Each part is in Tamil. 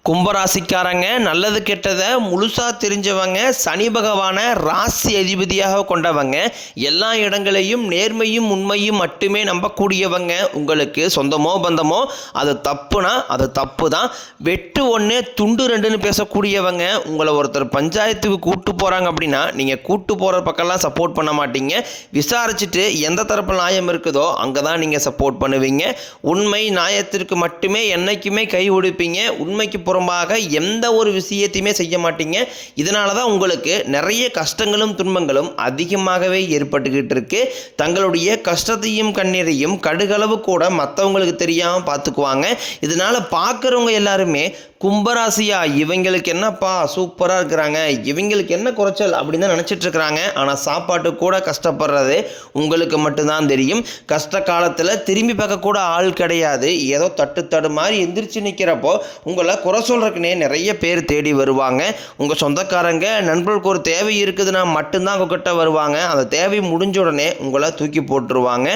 கும்பராசிக்காரங்க நல்லது கெட்டதை முழுசாக தெரிஞ்சவங்க, சனி பகவானை ராசி அதிபதியாக கொண்டவங்க, எல்லா இடங்களையும் நேர்மையும் உண்மையும் மட்டுமே நம்பக்கூடியவங்க. உங்களுக்கு சொந்தமோ பந்தமோ அது தப்புனா அது தப்பு தான், வெட்டு ஒன்று துண்டு ரெண்டுன்னு பேசக்கூடியவங்க. உங்களை ஒருத்தர் பஞ்சாயத்துக்கு கூட்டு போகிறாங்க அப்படின்னா நீங்கள் கூட்டு போகிற பக்கம்லாம் சப்போர்ட் பண்ண மாட்டீங்க. விசாரிச்சுட்டு எந்த தரப்பு நியாயம் இருக்குதோ அங்கே தான் நீங்கள் சப்போர்ட் பண்ணுவீங்க. உண்மை நியாயத்திற்கு மட்டுமே என்றைக்குமே கை கொடுப்பீங்க. உண்மைக்கு புறம்பாக எந்த ஒரு விஷயத்தையுமே செய்ய மாட்டீங்க. இதனால தான் உங்களுக்கு நிறைய கஷ்டங்களும் துன்பங்களும் அதிகமாகவே ஏற்பட்டுக்கிட்டு இருக்கு. தங்களுடைய கஷ்டத்தையும் கண்ணீரையும் கடுகளவு கூட மற்றவங்களுக்கு தெரியாமல் பார்த்துக்குவாங்க. இதனால் பார்க்குறவங்க எல்லாருமே கும்பராசியா இவங்களுக்கு என்னப்பா சூப்பராக இருக்கிறாங்க, இவங்களுக்கு என்ன குறைச்சல் அப்படின்னு தான் நினச்சிட்டு இருக்கிறாங்க. ஆனால் சாப்பாட்டு கூட கஷ்டப்படுறது உங்களுக்கு மட்டும்தான் தெரியும். கஷ்ட காலத்தில் திரும்பி பார்க்கக்கூட ஆள் கிடையாது. ஏதோ தட்டு மாதிரி எந்திரிச்சு நிற்கிறப்போ உங்களை குறை சொல்கிறதுக்குனே நிறைய பேர் தேடி வருவாங்க. உங்கள் சொந்தக்காரங்க நண்பர்களுக்கு ஒரு தேவை இருக்குதுன்னா மட்டும்தான் உங்ககிட்ட வருவாங்க. அந்த தேவை முடிஞ்ச உடனே உங்களை தூக்கி போட்டுருவாங்க.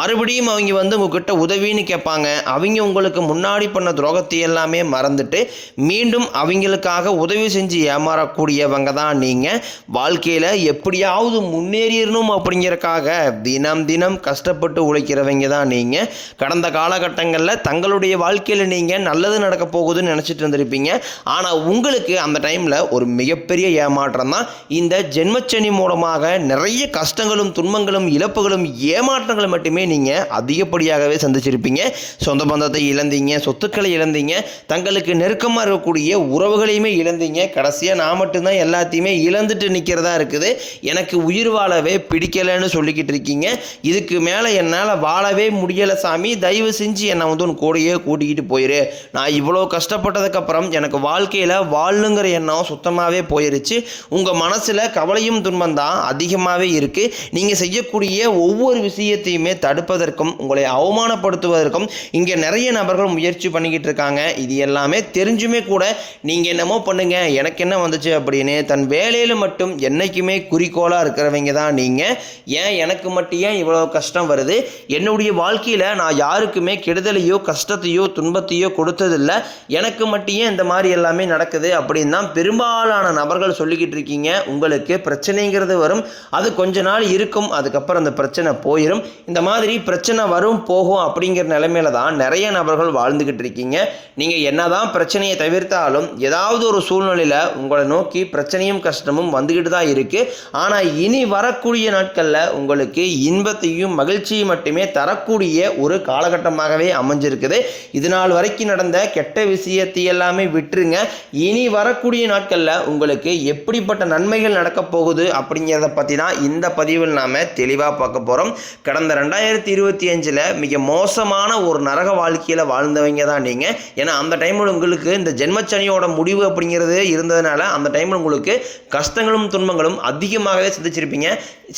மறுபடியும் அவங்க உங்ககிட்ட உதவின்னு கேட்பாங்க. அவங்க உங்களுக்கு முன்னாடி பண்ண துரோகத்தை எல்லாமே மறந்துட்டு மீண்டும் அவங்களுக்காக உதவி செஞ்சு ஏமாறக்கூடியவங்க தான் நீங்கள். வாழ்க்கையில் எப்படியாவது முன்னேறிடணும் அப்படிங்கிறக்காக தினம் தினம் கஷ்டப்பட்டு உழைக்கிறவங்க தான் நீங்கள். கடந்த காலகட்டங்களில் தங்களுடைய வாழ்க்கையில் நீங்கள் நல்லது நடக்க போகுதுன்னு நினச்சிட்டு இருந்திருப்பீங்க. ஆனால் உங்களுக்கு அந்த டைமில் ஒரு மிகப்பெரிய ஏமாற்றம் தான். இந்த ஜென்மச்சனி மூலமாக நிறைய கஷ்டங்களும் துன்பங்களும் இழப்புகளும் ஏமாற்றங்களும் மட்டுமே நீங்கள் அதிகப்படியாகவே சந்திச்சிருப்பீங்க. சொந்த பந்தத்தை இழந்தீங்க, சொத்துக்களை இழந்தீங்க, தங்களுக்கு நெருக்கமாக இருக்கக்கூடிய உறவுகளையுமே இழந்தீங்க. கடைசியாக நான் மட்டும்தான் எல்லாத்தையுமே இழந்துட்டு நிற்கிறதா இருக்குது, எனக்கு உயிர் வாழவே பிடிக்கலைன்னு சொல்லிக்கிட்டு இருக்கீங்க. இதுக்கு மேலே என்னால் வாழவே முடியலை சாமி, தயவு செஞ்சு என்னை உன் கூடையே கூட்டிக்கிட்டு போயிரு. நான் இவ்வளோ கஷ்டப்பட்டதுக்கப்புறம் எனக்கு வாழ்க்கையில் வாழணுங்கிற எண்ணம் சுத்தமாகவே போயிருச்சு. உங்கள் மனசில் கவலையும் துன்பம் தான் அதிகமாகவே இருக்குது. நீங்கள் செய்யக்கூடிய ஒவ்வொரு விஷயத்தையுமே தடுப்பதற்கும் உங்களை அவமானப்படுத்துவதற்கும் இங்கே நிறைய நபர்கள் முயற்சி பண்ணிக்கிட்டு இருக்காங்க. இது எல்லாமே தெரிஞ்சுமே கூட நீங்கள் என்னமோ பண்ணுங்க எனக்கு என்ன வந்துச்சு அப்படின்னு தன் வேலையில் மட்டும் என்றைக்குமே குறிக்கோளாக இருக்கிறவங்க தான் நீங்கள். ஏன் எனக்கு மட்டும் ஏன் இவ்வளோ கஷ்டம் வருது, என்னுடைய வாழ்க்கையில் நான் யாருக்குமே கெடுதலையோ கஷ்டத்தையோ துன்பத்தையோ கொடுத்ததில்லை, எனக்கு மட்டும் ஏன் இந்த மாதிரி எல்லாமே நடக்குது அப்படின்னு தான் பெரும்பாலான நபர்கள் சொல்லிக்கிட்டு இருக்கீங்க. உங்களுக்கு பிரச்சனைங்கிறது வரும், அது கொஞ்ச நாள் இருக்கும், அதுக்கப்புறம் அந்த பிரச்சனை போயிடும். இந்த மாதிரி பிரச்சனை வரும் போகும் அப்படிங்கிற நிலைமையில தான் நிறைய நபர்கள் வாழ்ந்துக்கிட்டு இருக்கீங்க. நீங்கள் என்னதான் பிரச்சனையை தவிர்த்தாலும் ஏதாவது ஒரு சூழ்நிலையில் உங்களை நோக்கி பிரச்சனையும் கஷ்டமும் வந்துக்கிட்டு தான் இருக்குது. ஆனால் இனி வரக்கூடிய நாட்களில் உங்களுக்கு இன்பத்தையும் மகிழ்ச்சியும் மட்டுமே தரக்கூடிய ஒரு காலகட்டமாகவே அமைஞ்சிருக்குது. இதனால் வரைக்கும் நடந்த கெட்ட விஷயத்தை எல்லாமே விட்டுருங்க. இனி வரக்கூடிய நாட்களில் உங்களுக்கு எப்படிப்பட்ட நன்மைகள் நடக்கப் போகுது அப்படிங்கிறத பற்றி தான் இந்த பதிவில் நாம் தெளிவாக பார்க்க போகிறோம். கடந்த 2025 மிக மோசமான ஒரு நரக வாழ்க்கையில் வாழ்ந்தவங்க தான் நீங்கள். ஏன்னா அந்த டைமில் உங்களுக்கு இந்த ஜென்மச்சனியோட முடிவு அப்படிங்கிறது இருந்ததுனால அந்த டைமில் உங்களுக்கு கஷ்டங்களும் துன்பங்களும் அதிகமாகவே சந்திச்சிருப்பீங்க.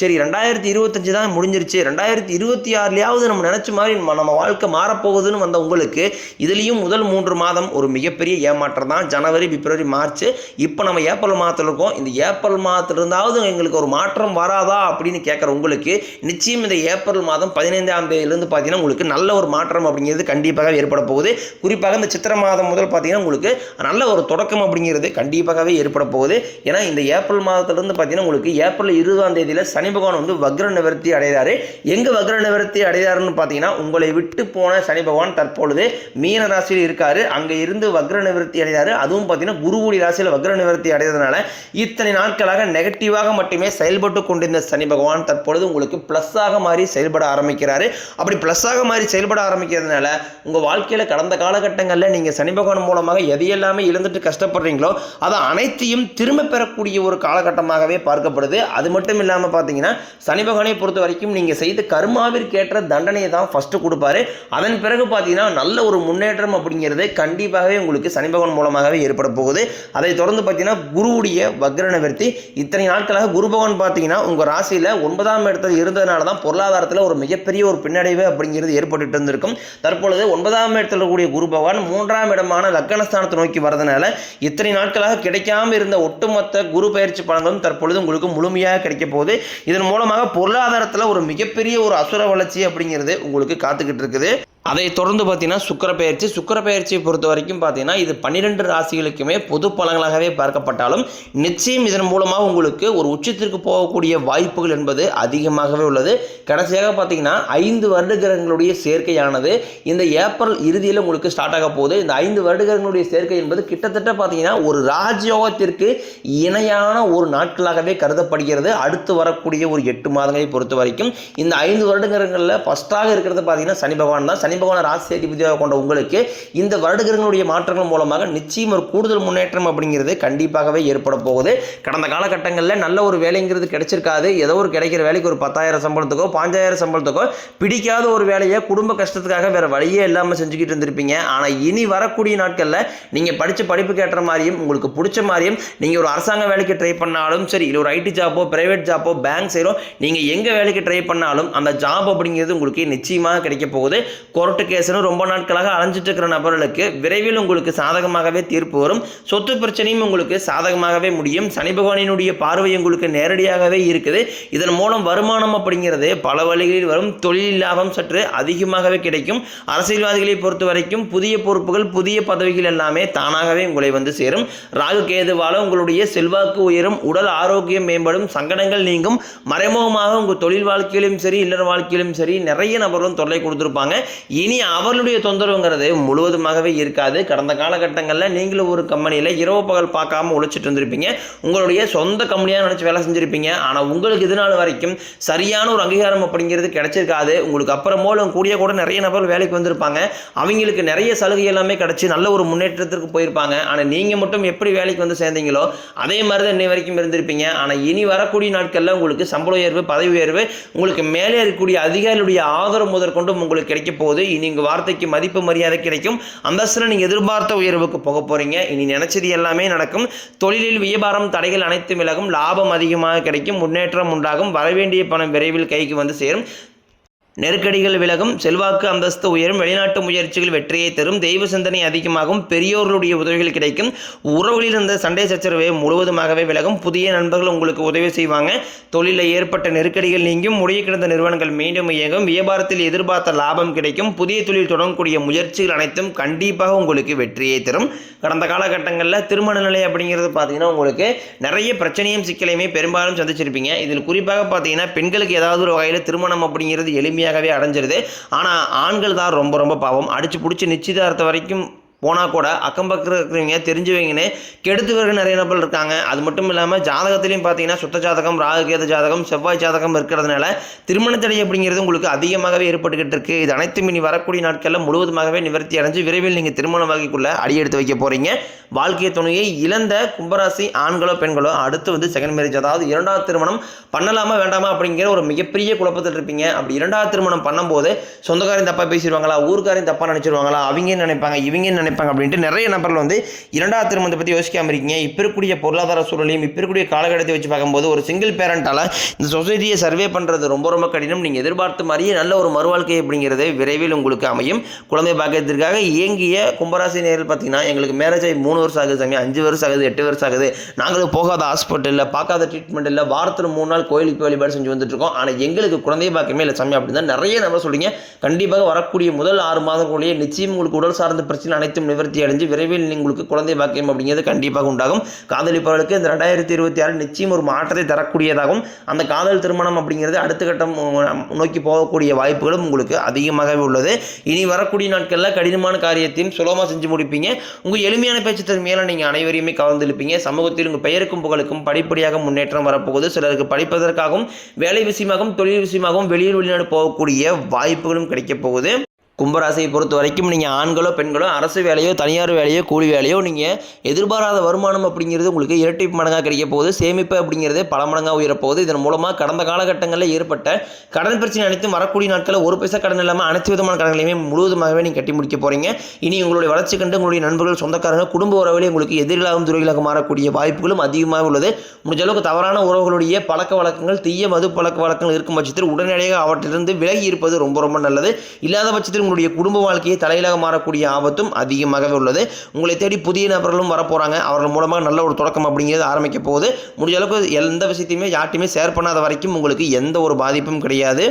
சரி 2025 தான் முடிஞ்சிருச்சு, 2026 நம்ம நினச்ச மாதிரி நம்ம வாழ்க்கை மாறப்போகுதுன்னு வந்த உங்களுக்கு இதுலேயும் முதல் 3 மாதம் ஒரு மிகப்பெரிய ஏமாற்றம் தான். ஜனவரி, பிப்ரவரி, மார்ச், இப்போ நம்ம ஏப்ரல் மாதத்தில் இருக்கோம். இந்த ஏப்ரல் மாதத்தில் இருந்தாவது எங்களுக்கு ஒரு மாற்றம் வராதா அப்படின்னு கேட்குற உங்களுக்கு நிச்சயம் இந்த ஏப்ரல் மாதம் 15ஆம் தேதியிலேருந்து பார்த்தீங்கன்னா உங்களுக்கு நல்ல ஒரு மாற்றம் அப்படிங்கிறது கண்டிப்பாக ஏற்பட போகுது. குறிப்பாக இந்த சித்திரை மாதம் முதல் பார்த்தீங்கன்னா உங்களுக்கு நல்ல ஒரு தொடக்கம் அப்படிங்கிறது கண்டிப்பாகவே ஏற்பட போகுது. ஏன்னா இந்த ஏப்ரல் மாதத்திலிருந்து பார்த்தீங்கன்னா உங்களுக்கு ஏப்ரல் 20ஆம் தேதியில் சனி பகவான் வக்ர நிவர்த்தி அடைகிறாரு. எங்கே வக்ர நிவர்த்தி அடைகிறாருன்னு பார்த்தீங்கன்னா உங்களை விட்டு போன சனி பகவான் தற்பொழுது மீன ராசியில் இருக்காரு. அங்கே இருந்து வக்ர நிவர்த்தி அடைகிறாரு. அதுவும் பார்த்தீங்கன்னா குருவுடைய ராசியில் வக்ர நிவர்த்தி அடைகிறதுனால இத்தனை நாட்களாக நெகட்டிவாக மட்டுமே செயல்பட்டு கொண்டிருந்த சனி பகவான் தற்பொழுது உங்களுக்கு ப்ளஸ்ஸாக மாறி செயல்பட ஆரம்பிக்கிறாரு. அப்படி ப்ளஸ்ஸாக மாறி செயல்பட ஆரம்பிக்கிறதுனால உங்கள் வாழ்க்கையில் கடந்த காலகட்டங்களில் நீங்கள் சனி பகவான் மூலமாக எதையெல்லாமே இழந்துட்டு கஷ்டப்படுறீங்களோ அதை அனைத்தையும் திரும்ப பெறக்கூடிய ஒரு காலகட்டமாகவே பார்க்கப்படுது. அது மட்டும் இல்லாமல் பார்த்தீங்கன்னா சனி பகவானை பொறுத்த வரைக்கும் நீங்கள் செய்த கர்மாவிற்கேற்ற தண்டனையை தான் ஃபஸ்ட்டு கொடுப்பாரு. அதன் பிறகு பார்த்தீங்கன்னா நல்ல ஒரு முன்னேற்றம் அப்படிங்கிறது கண்டிப்பாகவே உங்களுக்கு சனி பகவான் மூலமாகவே ஏற்பட போகுது. அதை தொடர்ந்து பார்த்தீங்கன்னா குருவுடைய வக்ர நிவர்த்தி. இத்தனை நாட்களாக குரு பகவான் பார்த்தீங்கன்னா உங்கள் ராசியில் 9ஆம் இடத்துல இருந்ததுனால தான் பொருளாதாரத்தில் ஒரு மிகப்பெரிய ஒரு பின்னடைவு அப்படிங்கிறது ஏற்பட்டு இருந்திருக்கும். தற்பொழுது 9ஆம் இடத்துல கூடிய குரு பகவான் 3ஆம் இடமான லக்னஸ்தானத்தை நோக்கி வரதுனால இத்தனை நாட்களாக கிடைக்காம இருந்த ஒட்டுமொத்த குரு பயிற்சி பலன்களும் தற்பொழுது உங்களுக்கு முழுமையாக கிடைக்க போகுது. இதன் மூலமாக பொருளாதாரத்தில் ஒரு மிகப்பெரிய ஒரு அசுர வளர்ச்சி அப்படிங்கிறது உங்களுக்கு காத்துக்கிட்டு இருக்குது. அதை தொடர்ந்து பார்த்தீங்கன்னா சுக்கிர பெயர்ச்சியை பொறுத்த வரைக்கும் பார்த்தீங்கன்னா இது 12 ராசிகளுக்குமே பொது பலன்களாகவே பார்க்கப்பட்டாலும் நிச்சயம் இதன் மூலமாக உங்களுக்கு ஒரு உச்சத்திற்கு போகக்கூடிய வாய்ப்புகள் என்பது அதிகமாகவே உள்ளது. கடைசியாக பார்த்தீங்கன்னா 5 வருட கிரகங்களுடைய சேர்க்கையானது இந்த ஏப்ரல் இறுதியில் உங்களுக்கு ஸ்டார்ட் ஆக போகுது. இந்த 5 வருட கிரகங்களுடைய சேர்க்கை என்பது கிட்டத்தட்ட பார்த்தீங்கன்னா ஒரு ராஜயோகத்திற்கு இணையான ஒரு நாட்களாகவே கருதப்படுகிறது. அடுத்து வரக்கூடிய ஒரு 8 மாதங்களை பொறுத்த வரைக்கும் இந்த 5 வருட கிரகங்களில் ஃபர்ஸ்டாக இருக்கிறது பார்த்தீங்கன்னா சனி பகவான் தான். சனி பகவான் ராசி அதிபதியாக கொண்ட உங்களுக்கு இந்த வருடகிரகங்களுடைய மாற்றங்கள் மூலமாக நிச்சயம் ஒரு கூடுதல் முன்னேற்றம் அப்படிங்கிறது கண்டிப்பாகவே ஏற்பட போகுது. கடந்த காலகட்டங்களில் நல்ல ஒரு வேலைங்கிறது கிடைச்சிருக்காது. ஏதோ ஒரு கிடைக்கிற வேலைக்கு ஒரு 10,000 சம்பளத்துக்கோ 5,000 சம்பளத்துக்கோ பிடிக்காத ஒரு வேலையை குடும்ப கஷ்டத்துக்காக வேற வழியே இல்லாமல் செஞ்சுக்கிட்டு இருந்திருப்பீங்க. ஆனால் இனி வரக்கூடிய நாட்களில் நீங்கள் படித்த படிப்புக்கு ஏற்ற மாதிரியும் உங்களுக்கு பிடிச்ச மாதிரியும் நீங்கள் ஒரு அரசாங்க வேலைக்கு ட்ரை பண்ணாலும் சரி, இல்லை ஒரு ஐடி ஜாப்போ பிரைவேட் ஜாப்போ பேங்க் சைடோ நீங்கள் எங்கே வேலைக்கு ட்ரை பண்ணாலும் அந்த ஜாப் அப்படிங்கிறது உங்களுக்கு நிச்சயமாக கிடைக்க போகுது. கோர்ட்டு கேஸ்னு ரொம்ப நாட்களாக அலைஞ்சிட்டு இருக்கிற நபர்களுக்கு விரைவில் உங்களுக்கு சாதகமாகவே தீர்ப்பு வரும். சொத்து பிரச்சனையும் உங்களுக்கு சாதகமாகவே முடியும். சனி பகவானினுடைய பார்வை உங்களுக்கு நேரடியாகவே இருக்குது. இதன் மூலம் வருமானம் அப்படிங்கிறது பல வழிகளில் வரும். தொழில் லாபம் சற்று அதிகமாகவே கிடைக்கும். அரசியல்வாதிகளை பொறுத்த வரைக்கும் புதிய பொறுப்புகள் புதிய பதவிகள் எல்லாமே தானாகவே உங்களை வந்து சேரும். ராகு கேதுவால உங்களுடைய செல்வாக்கு உயரும், உடல் ஆரோக்கியம் மேம்படும், சங்கடங்கள் நீங்கும். மறைமுகமாக உங்கள் தொழில் வாழ்க்கையிலும் சரி இல்லற வாழ்க்கையிலும் சரி நிறைய நபர்களும் தொல்லை கொடுத்துருப்பாங்க. இனி அவர்களுடைய தொந்தரவுங்கிறது முழுவதுமாகவே இருக்காது. கடந்த காலகட்டங்களில் நீங்களும் ஒரு கம்பெனியில் இரவு பகல் பார்க்காம உழைச்சிட்டு இருந்திருப்பீங்க. உங்களுடைய சொந்த கம்பெனியாக நினச்சி வேலை செஞ்சுருப்பீங்க. ஆனால் உங்களுக்கு இது நாள் வரைக்கும் சரியான ஒரு அங்கீகாரம் அப்படிங்கிறது கிடைச்சிருக்காது. உங்களுக்கு அப்புறமோ கூடிய கூட நிறைய நபர்கள் வேலைக்கு வந்திருப்பாங்க. அவங்களுக்கு நிறைய சலுகை எல்லாமே கிடைச்சி நல்ல ஒரு முன்னேற்றத்திற்கு போயிருப்பாங்க. ஆனால் நீங்கள் மட்டும் எப்படி வேலைக்கு வந்து சேர்ந்தீங்களோ அதே மாதிரி தான் இன்னை வரைக்கும் இருந்திருப்பீங்க. ஆனால் இனி வரக்கூடிய நாட்களில் உங்களுக்கு சம்பள உயர்வு பதவி உயர்வு உங்களுக்கு மேலே இருக்கக்கூடிய அதிகாரிகளுடைய ஆதரவு முதற்கொண்டும் உங்களுக்கு கிடைக்க போகுது. இனி உங்கள் வார்த்தைக்கு மதிப்பு மரியாதை கிடைக்கும். அந்தஸ்தில் நீங்கள் எதிர்பார்த்த உயர்வுக்கு போக போகிறீங்க. இனி நினைச்சது எல்லாமே நடக்கும். தொழிலில் வியாபாரம் தடைகள் அனைத்தும் விலகும். லாபம் அதிகமாக கிடைக்கும். முன்னேற்றம் உண்டாகும். வரவேண்டிய பணம் விரைவில் கைக்கு வந்து சேரும். நெருக்கடிகள் விலகும். செல்வாக்கு அந்தஸ்து உயரும். வெளிநாட்டு முயற்சிகள் வெற்றியை தரும். தெய்வ சிந்தனை அதிகமாகும். பெரியோர்களுடைய உதவிகள் கிடைக்கும். உறவுகளில் இருந்த சண்டை சச்சரவை முழுவதுமாகவே விலகும். புதிய நண்பர்கள் உங்களுக்கு உதவி செய்வாங்க. தொழிலில் ஏற்பட்ட நெருக்கடிகள் நீங்கும். முடிய கிடந்த நிறுவனங்கள் மீண்டும் இயங்கும். வியாபாரத்தில் எதிர்பார்த்த லாபம் கிடைக்கும். புதிய தொழில் தொடங்கக்கூடிய முயற்சிகள் அனைத்தும் கண்டிப்பாக உங்களுக்கு வெற்றியை தரும். கடந்த காலகட்டங்களில் திருமண நிலை அப்படிங்கிறது பார்த்தீங்கன்னா உங்களுக்கு நிறைய பிரச்சனையும் சிக்கலையுமே பெரும்பாலும் சந்திச்சிருப்பீங்க. இதில் குறிப்பாக பார்த்தீங்கன்னா பெண்களுக்கு ஏதாவது ஒரு வகையில் திருமணம் அப்படிங்கிறது எளிமையாகவே அடைஞ்சிருது. ஆனால் ஆண்கள் தான் ரொம்ப பாவம். அடிச்சு பிடிச்சி நிச்சயதார்த்தம் வரைக்கும் போனால் கூட அக்கம் பக்கம் இருக்கிறவங்க தெரிஞ்சுவங்கன்னு கெடுத்துவர்கள் நிறைய நபர்கள் இருக்காங்க. அது மட்டும் இல்லாமல் ஜாதகத்திலையும் பார்த்தீங்கன்னா சுத்த ஜாதகம் ராகு கேது ஜாதகம் செவ்வாய் ஜாதகம் இருக்கிறதுனால திருமண தடை அப்படிங்கிறது உங்களுக்கு அதிகமாகவே ஏற்பட்டுக்கிட்டு இருக்கு. இது அனைத்தும் இனி வரக்கூடிய நாட்களில் முழுவதுமாகவே நிவர்த்தி அடைஞ்சு விரைவில் நீங்கள் திருமண வகைக்குள்ள அடியெடுத்து வைக்க போகிறீங்க. வாழ்க்கை துணையை இழந்த கும்பராசி ஆண்களோ பெண்களோ அடுத்து வந்து செகண்ட் மேரேஜ், அதாவது இரண்டாவது திருமணம் பண்ணலாமா வேண்டாமா அப்படிங்கிற ஒரு மிகப்பெரிய குழப்பத்தில் இருப்பீங்க. அப்படி இரண்டாவது திருமணம் பண்ணும்போது சொந்தக்காரையும் தப்பாக பேசிடுவாங்களா, ஊருக்காரையும் தப்பாக நினச்சிடுவாங்களா, அவங்க நினைப்பாங்க இவங்க நினைப்பாங்க அப்படின்ட்டு நிறைய நபர்கள் வந்து இரண்டாவது திருமணத்தை பற்றி யோசிக்காம இருக்கீங்க. இப்போ இருக்கக்கூடிய பொருளாதார சூழலையும் இப்போ இருக்கக்கூடிய காலகட்டத்தை வச்சு பார்க்கும்போது ஒரு சிங்கிள் பேரண்டால் இந்த சொசைட்டியை சர்வே பண்ணுறது ரொம்ப கடினம். நீங்கள் எதிர்பார்த்த மாதிரியே நல்ல ஒரு மறுவாழ்க்கை அப்படிங்கிறது விரைவில் உங்களுக்கு அமையும். குழந்தை பாக்கியத்திற்காக இயங்கிய கும்பராசி நேரில் பார்த்தீங்கன்னா எங்களுக்கு மேரேஜ் ஆகி 3 வருஷம் ஆகுது சாமி, 5 வருஷம் ஆகுது, 8 வருஷம் ஆகுது, நாங்களும் போகாத ஹாஸ்பிட்டலில் பார்க்காத ட்ரீட்மெண்ட் இல்லை, வாரத்தில் 3 நாள் கோயிலுக்கு வழிபாடு செஞ்சு வந்துட்டு இருக்கோம், ஆனால் எங்களுக்கு குழந்தை பாக்கியமே இல்லை சாமி அப்படின்னு தான் நிறைய நபர் சொல்றீங்க. கண்டிப்பாக வரக்கூடிய முதல் 6 மாதங்களுடைய நிச்சயம் உங்களுக்கு உடல் சார்ந்த பிரச்சனை அனைத்தும் நிவர்த்தி அடைஞ்சு விரைவில் உங்களுக்கு குழந்தை பாக்கியம் அப்படிங்கிறது கண்டிப்பாக உண்டாகும். காதலிப்பவர்களுக்கு இந்த 2026 நிச்சயம் ஒரு மாற்றத்தை தரக்கூடியதாகும். அந்த காதல் திருமணம் அப்படிங்கிறது அடுத்த கட்டம் நோக்கி போகக்கூடிய வாய்ப்புகளும் உங்களுக்கு அதிகமாகவே உள்ளது. இனி வரக்கூடிய நாட்களில் கடினமான காரியத்தையும் சுலபமாக செஞ்சு முடிப்பீங்க. உங்கள் எளிமையான பேச்சு திறமையால் நீங்கள் அனைவரையுமே கவர்ந்திருப்பீங்க. சமூகத்தில் உங்கள் பெயருக்கும் புகழுக்கும் படிப்படியாக முன்னேற்றம் வரப்போகுது. சிலருக்கு படிப்பதற்காகவும் வேலை விஷயமாகவும் தொழில் விஷயமாகவும் வெளிநாடு போகக்கூடிய வாய்ப்புகளும் கிடைக்கப் போகுது. கும்பராசியை பொறுத்த வரைக்கும் நீங்கள் ஆண்களோ பெண்களோ அரசு வேலையோ தனியார் வேலையோ கூலி வேலையோ நீங்கள் எதிர்பாராத வருமானம் அப்படிங்கிறது உங்களுக்கு இரட்டை மடங்காக கிடைக்க போகுது. சேமிப்பு அப்படிங்கிறது பல மடங்காக உயரப்போகுது. இதன் மூலமாக கடந்த காலகட்டங்களில் ஏற்பட்ட கடன் பிரச்சனை அனைத்தும் வரக்கூடிய நாட்களில் ஒரு பைசா கடன் இல்லாமல் அனைத்து விதமான கடன்களையுமே முழுவதுமாகவே நீங்கள் கட்டி முடிக்க போகிறீங்க. இனி உங்களுடைய வளர்ச்சி கண்டு உங்களுடைய நண்பர்கள் சொந்தக்காரங்க குடும்ப உறவுகளே உங்களுக்கு எதிரிலாகும் துறைகளாக மாறக்கூடிய வாய்ப்புகளும் அதிகமாக உள்ளது. முடிஞ்ச அளவுக்கு தவறான உறவுகளுடைய பழக்க வழக்கங்கள் தீய மது பழக்க வழக்கங்கள் இருக்கும் பட்சத்தில் உடனடியாக அவற்றிலிருந்து விலகி இருப்பது ரொம்ப நல்லது. இல்லாத பட்சத்தில் உங்களுடைய குடும்ப வாழ்க்கையை தலையிலாக மாறக்கூடிய ஆபத்தும் அதிகமாகவே உள்ளது. உங்களை தேடி புதிய நபர்களும் வரப்போறாங்க. அவர்கள் மூலமாக நல்ல ஒரு தொடக்கம் அப்படிங்கிறது ஆரம்பிக்க போகுது. முடிஞ்ச அளவுக்கு எந்த விஷயத்தையுமே யார்ட்டையுமே ஷேர் பண்ணாத வரைக்கும் உங்களுக்கு எந்த ஒரு பாதிப்பும் கிடையாது.